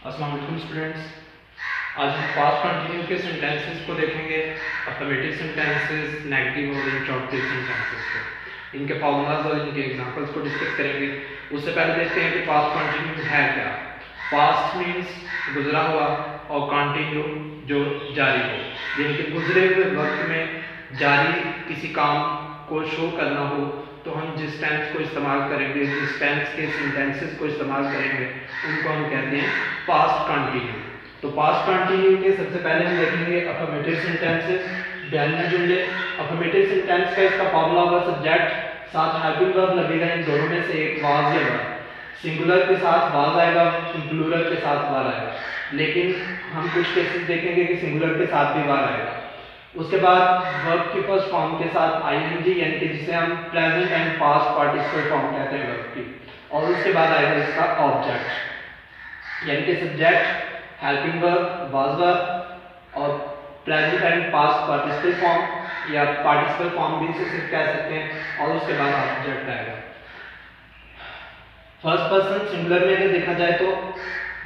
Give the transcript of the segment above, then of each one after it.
अस्सलाम वालेकुम स्टूडेंट्स। आज हम पास्ट कंटिन्यू के सेंटेंसेस को देखेंगे, अफर्मेटिव सेंटेंसेस, नेगेटिव और इंट्रोगेटिव सेंटेंसेस को, इनके फॉर्मूलाज और इनके एग्जांपल्स को डिस्कस करेंगे। उससे पहले देखते हैं कि पास्ट कंटिन्यू है क्या। पास्ट मीन्स गुजरा हुआ और कंटिन्यू जो जारी हो, यानी कि गुजरे हुए वक्त में जारी किसी काम को शो करना हो तो हम जिस टेंस को इस्तेमाल करेंगे, जिस टेंस के सेंटेंसेस को इस्तेमाल करेंगे, उनको हम कहते हैं पास्ट कंटिन्यू। तो पास्ट कंटिन्यू के सबसे पहले हम देखेंगे अफर्मेटिव सेंटेंसेस, बयानी जुमले। अफर्मेटिव सेंटेंस का इसका फॉर्मूला होगा सब्जेक्ट, साथ हेल्पिंग वर्ब लगेगा, इन दोनों में से एक वाज या वर। सिंगुलर के साथ वाज आएगा, प्लूरल के साथ वर आएगा, लेकिन हम कुछ केसेस देखेंगे कि सिंगुलर के साथ भी वर आएगा। उसके बाद वर्ब की फर्स्ट फॉर्म के साथ आईएनजी, यानी कि जिसे हम present and past participle form कहते हैं वर्ब की, और उसके बाद आएगा इसका ऑब्जेक्ट, यानी कि subject, helping verb, was verb और present and past participle form या पार्टिसिपल फॉर्म भी इसे सिर्फ कह सकते हैं, और उसके बाद ऑब्जेक्ट आएगा। फर्स्ट पर्सन सिंगुलर में अगर देखा जाए तो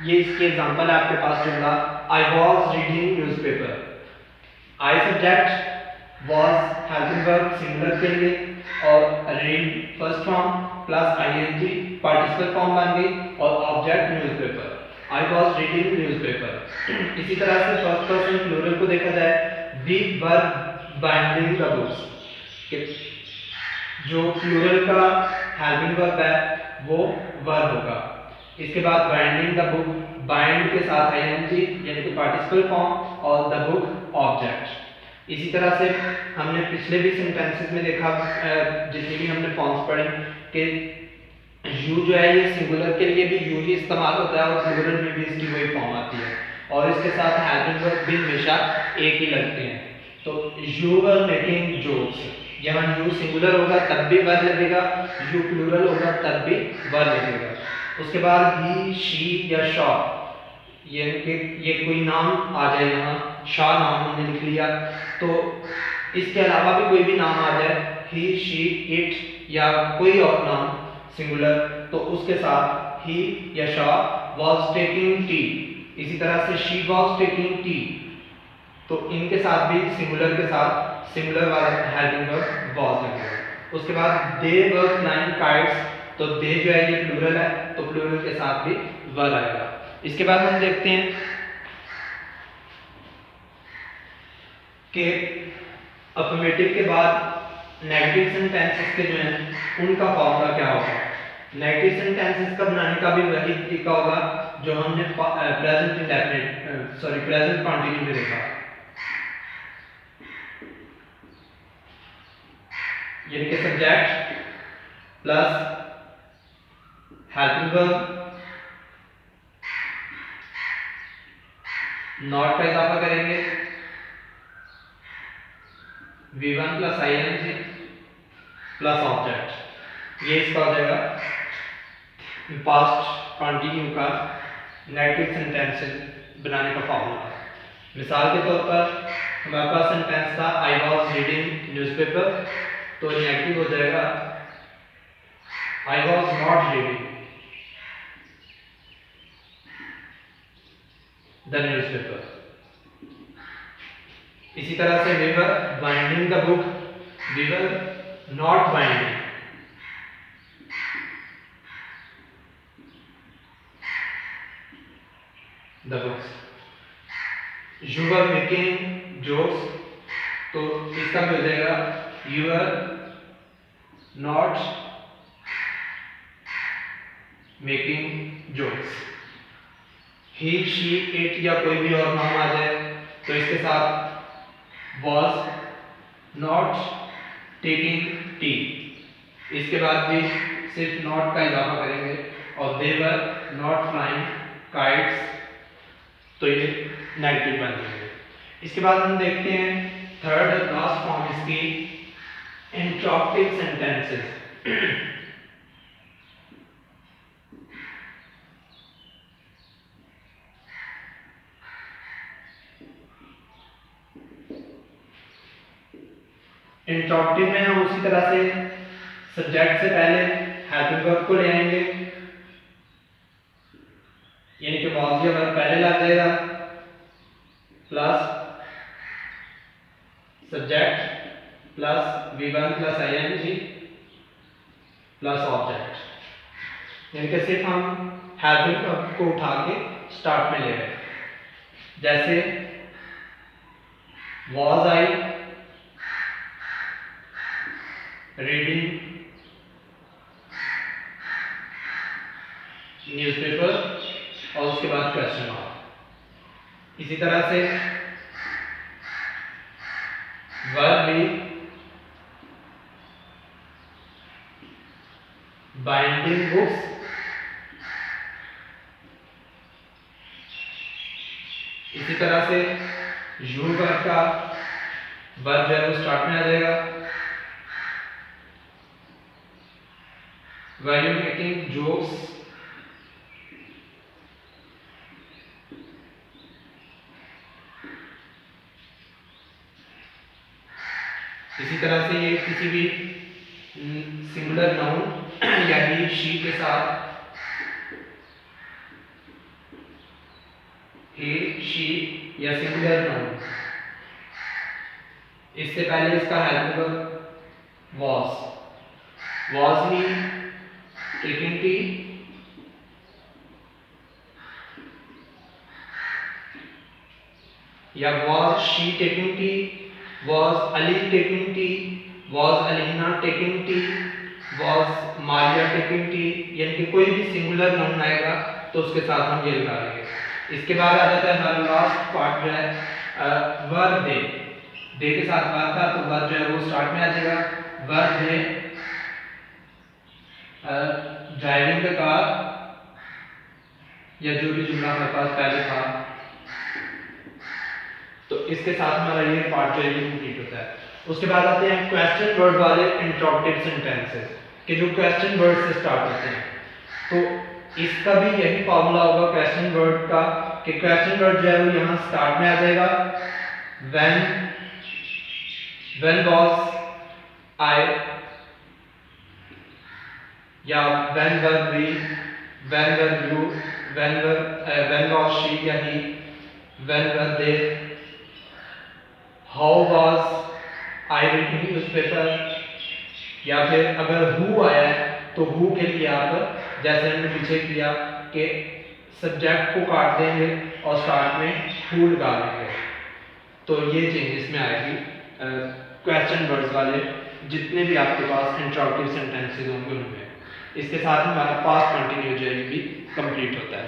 ये इसके एग्जांपल है आपके पास जुमला, I was reading newspaper. I subject, was helping verb singular के लिए, और read first form plus ING participle form बन गई, और object newspaper, I was reading newspaper. इसी तरह से फर्स्ट पर्सन प्लूरल को देखा जाए, we were binding the books. जो प्लूरल का हेल्पिंग वर्ब है वो वर होगा। इसके बाद बाइंडिंग द बुक, बाइंड के साथ आईएनजी यानी कि पार्टिसिपल फॉर्म, और द बुक ऑब्जेक्ट। इसी तरह से हमने पिछले भी सेंटेंसेस में देखा, जितनी भी हमने फॉर्म्स पढ़े, कि यू जो है ये सिंगुलर के लिए भी यू ही इस्तेमाल होता है और प्लूरल में भी इसकी वही फॉर्म आती है, और इसके साथ हेल्पिंग वर्ब भी हमेशा एक ही लगते हैं। तो यू वर मेकिंग जोक्स, यहाँ यू सिंगुलर होगा तब भी वर लगेगा, यू प्लूरल होगा तब भी वर लगेगा। उसके बाद ही, शी या शॉ, ये कोई नाम आ जाए, यहाँ शाह नाम हमने लिख लिया, तो इसके अलावा भी कोई भी नाम आ जाए, ही, शी, इट या कोई और नाम सिंगुलर, तो उसके साथ ही या शाह वाज टेकिंग टी। इसी तरह से शी वाज टेकिंग टी, तो इनके साथ भी सिंगुलर के साथ सिंगुलर वाला हेल्पिंग वर्ब वाज लगेगा। उसके बाद दे वर फ्लाइंग काइट्स, तो दे जो है ये प्लूरल है, तो प्लूरल के साथ भी वर आएगा। इसके बाद हम देखते हैं कि अफर्मेटिव के बाद नेगेटिव सेंटेंसेस के जो हैं उनका फॉर्मूला क्या होगा। नेगेटिव सेंटेंसेस का बनाने का भी वही तरीका होगा जो हमने प्रेजेंट इंडेफिनिट प्रेजेंट कंटिन्यू में देखा, यानी कि subject plus helping verb, not का इजाफा करेंगे, V1 plus ING plus object, ये इसका हो जाएगा पास्ट कंटिन्यू का नेगेटिव सेंटेंस बनाने का फॉर्मूला। मिसाल के तौर पर हमारे पास सेंटेंस था आई वाज रीडिंग न्यूज़पेपर, तो नेगेटिव हो जाएगा I was not reading the newspaper. इसी तरह से we were binding the book, we were not binding the books. You were making jokes, तो इसका भी हो जाएगा you were not making jokes. He, she, it या कोई भी और नाम आ जाए तो इसके साथ was not taking tea, इसके बाद भी सिर्फ नॉट का इजाफा करेंगे, और they were not flying kites, तो ये नेगेटिव बन जाएंगे। इसके बाद हम देखते हैं थर्ड और लास्ट फॉर्म इसकी, इंट्रोगेटिव सेंटेंसेस। इंट्रोगेटिव में हम उसी तरह से सब्जेक्ट से पहले हेल्पिंग वर्ब को ले आएंगे, यानी कि was या verb पहले लग जाएगा plus subject plus V1 plus ing plus object. यानी कि सिर्फ हम हेल्पिंग वर्ब को उठा के स्टार्ट में ले रहे हैं। जैसे was I reading न्यूज़पेपर और उसके बाद क्वेश्चन मार्क। इसी तरह से वर्ब भी बाइंडिंग बुक्स, इसी तरह से यू वर्ब का वर्ब जो है वो स्टार्ट में आ जाएगा। वर यू मेकिंग जोक्स, इसी तरह से ये किसी भी सिंगुलर नाउन या ही शी के साथ ही शी या सिंगुलर नाउन, इससे पहले इसका helping verb was he taking tea, या was she taking tea, was Ali taking tea, was Alina taking tea, was Maria taking tea। यानी कि कोई भी सिंगुलर नाउन आएगा तो उसके साथ हम ये लगा लेंगे। इसके बाद आ जाता है हमारा लास्ट पार्ट जो है वर्ब दे के साथ बात था, तो वर्ब जो है वो स्टार्ट में आ जाएगा। Verb they driving the car, या जो भी जुमला हमारे पास पहले था, तो इसके साथ हमारा ये पार्ट जो है कंप्लीट होता है। उसके बाद आते हैं क्वेश्चन वर्ड वाले इंट्रोगेटिव सेंटेंसेस कि जो क्वेश्चन वर्ड से स्टार्ट होते हैं। तो इसका भी यही फॉर्मूला होगा क्वेश्चन वर्ड का कि क्वेश्चन वर्ड जो है वो यहाँ स्टार्ट में आ जाएगा। when was I, या when were we, when were you, when was she या he, when were they, how was I reading newspaper, या फिर अगर who आया है तो who के लिए आप जैसे हमने पीछे किया कि सब्जेक्ट को काट देंगे और स्टार्ट में who लगा देंगे, तो ये चेंजेस में आएगी क्वेश्चन वर्ड्स वाले जितने भी आपके पास इंट्रोगेटिव सेंटेंसेस होंगे उनमें। इसके साथ हमारा पास्ट कंटिन्यू जो है भी कंप्लीट होता है।